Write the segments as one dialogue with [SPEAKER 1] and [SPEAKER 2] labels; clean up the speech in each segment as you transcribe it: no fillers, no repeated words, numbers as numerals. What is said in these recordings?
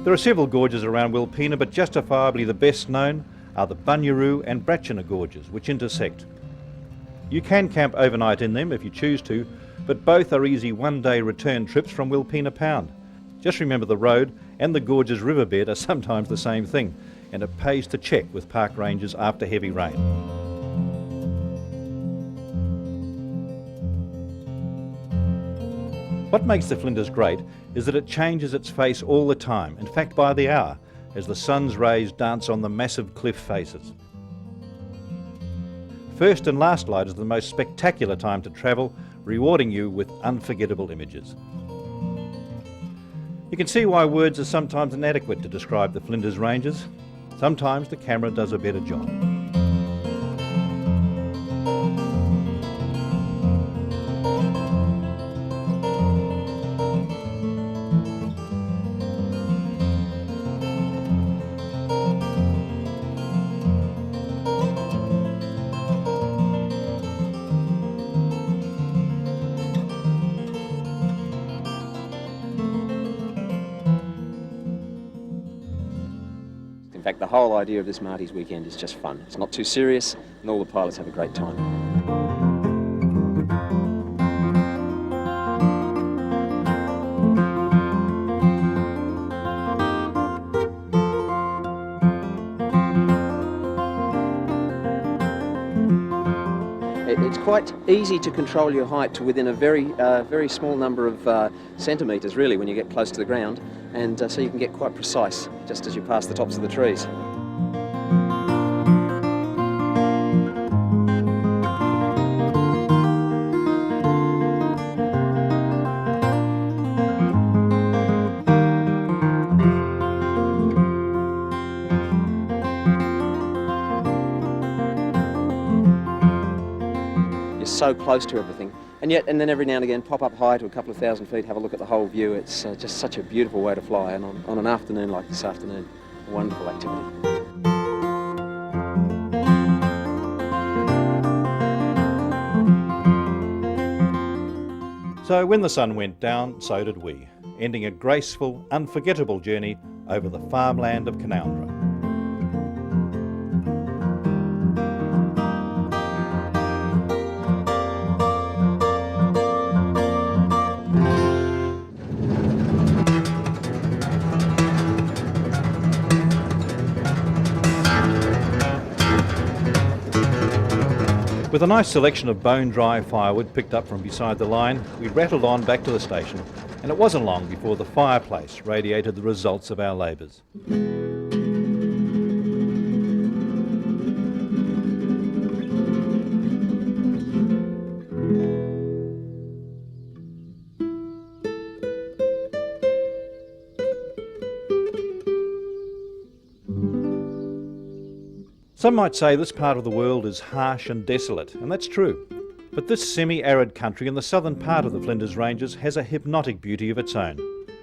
[SPEAKER 1] There are several gorges around Wilpena, but justifiably the best known are the Bunyaroo and Bratchina gorges, which intersect. You can camp overnight in them if you choose to, but both are easy one-day return trips from Wilpena Pound. Just remember the road and the gorge's riverbed are sometimes the same thing, and it pays to check with park rangers after heavy rain. What makes the Flinders great is that it changes its face all the time, in fact by the hour, as the sun's rays dance on the massive cliff faces. First and last light is the most spectacular time to travel, rewarding you with unforgettable images. You can see why words are sometimes inadequate to describe the Flinders Ranges. Sometimes the camera does a better job.
[SPEAKER 2] In fact, the whole idea of this Marty's weekend is just fun. It's not too serious, and all the pilots have a great time. It's quite easy to control your height to within a very small number of centimetres, really, when you get close to the ground, and so you can get quite precise just as you pass the tops of the trees. So close to everything, and then every now and again pop up high to a couple of thousand feet, have a look at the whole view. It's just such a beautiful way to fly, and on an afternoon like this afternoon, a wonderful activity.
[SPEAKER 1] So when the sun went down, so did we, ending a graceful, unforgettable journey over the farmland of Canoundra. With a nice selection of bone-dry firewood picked up from beside the line, we rattled on back to the station, and it wasn't long before the fireplace radiated the results of our labours. Some might say this part of the world is harsh and desolate, and that's true. But this semi-arid country in the southern part of the Flinders Ranges has a hypnotic beauty of its own,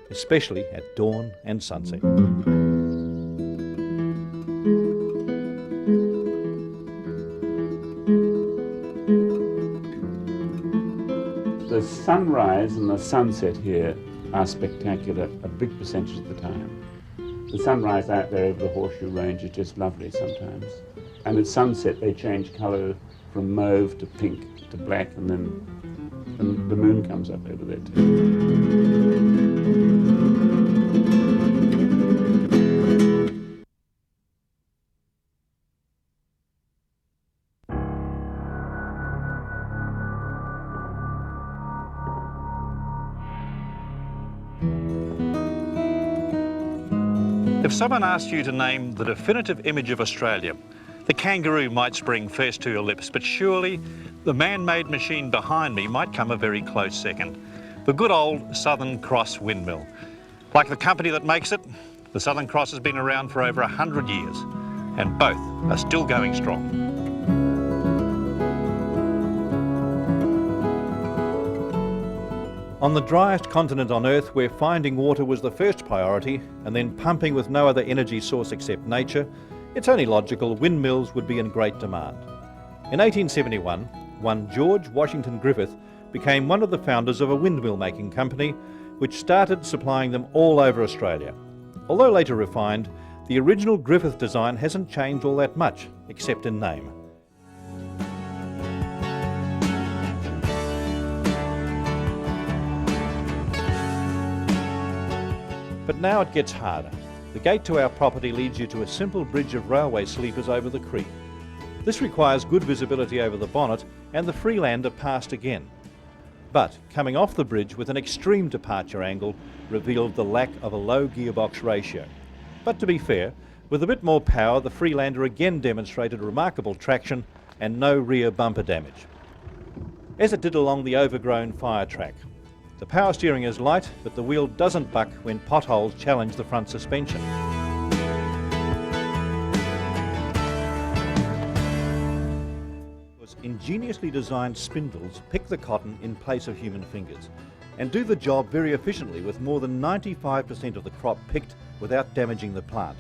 [SPEAKER 1] especially at dawn and sunset.
[SPEAKER 3] The sunrise and the sunset here are spectacular a big percentage of the time. The sunrise out there over the Horseshoe Range is just lovely sometimes. And at sunset they change colour from mauve to pink to black, and then the moon comes up over there too.
[SPEAKER 1] If someone asked you to name the definitive image of Australia, the kangaroo might spring first to your lips, but surely the man-made machine behind me might come a very close second. The good old Southern Cross windmill. Like the company that makes it, the Southern Cross has been around for over 100 years, and both are still going strong. On the driest continent on Earth, where finding water was the first priority, and then pumping with no other energy source except nature, it's only logical windmills would be in great demand. In 1871, one George Washington Griffith became one of the founders of a windmill making company which started supplying them all over Australia. Although later refined, the original Griffith design hasn't changed all that much, except in name. But now it gets harder. The gate to our property leads you to a simple bridge of railway sleepers over the creek. This requires good visibility over the bonnet and the Freelander past again. But coming off the bridge with an extreme departure angle revealed the lack of a low gearbox ratio. But to be fair, with a bit more power, the Freelander again demonstrated remarkable traction and no rear bumper damage, as it did along the overgrown fire track. The power steering is light, but the wheel doesn't buck when potholes challenge the front suspension. Ingeniously designed spindles pick the cotton in place of human fingers and do the job very efficiently, with more than 95% of the crop picked without damaging the plant.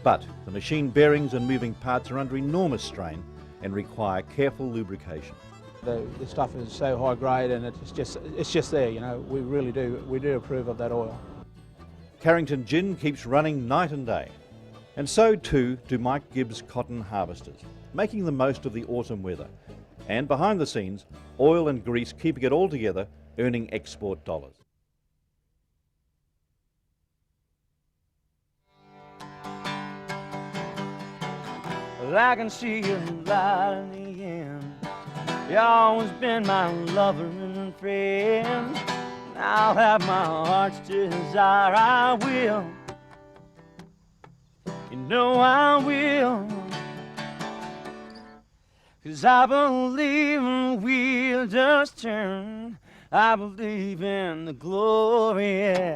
[SPEAKER 1] But the machine bearings and moving parts are under enormous strain and require careful lubrication.
[SPEAKER 4] The stuff is so high grade, and it's just there, you know. We do approve of that oil.
[SPEAKER 1] Carrington Gin keeps running night and day, and so too do Mike Gibbs' cotton harvesters, making the most of the autumn weather. And behind the scenes, oil and grease keeping it all together, earning export dollars.
[SPEAKER 5] Well, I can see you light in the end. You've always been my lover and friend. And I'll have my heart's desire, I will. You know I will. 'Cause I believe the wheel does turn. I believe in the glory, yeah.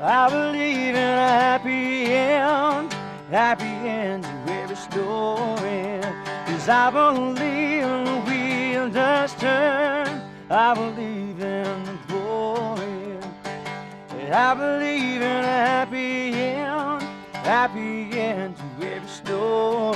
[SPEAKER 5] I believe in a happy end. Happy end to every story. 'Cause I believe the wheel does turn. I believe in the glory. I believe in a happy end to every story.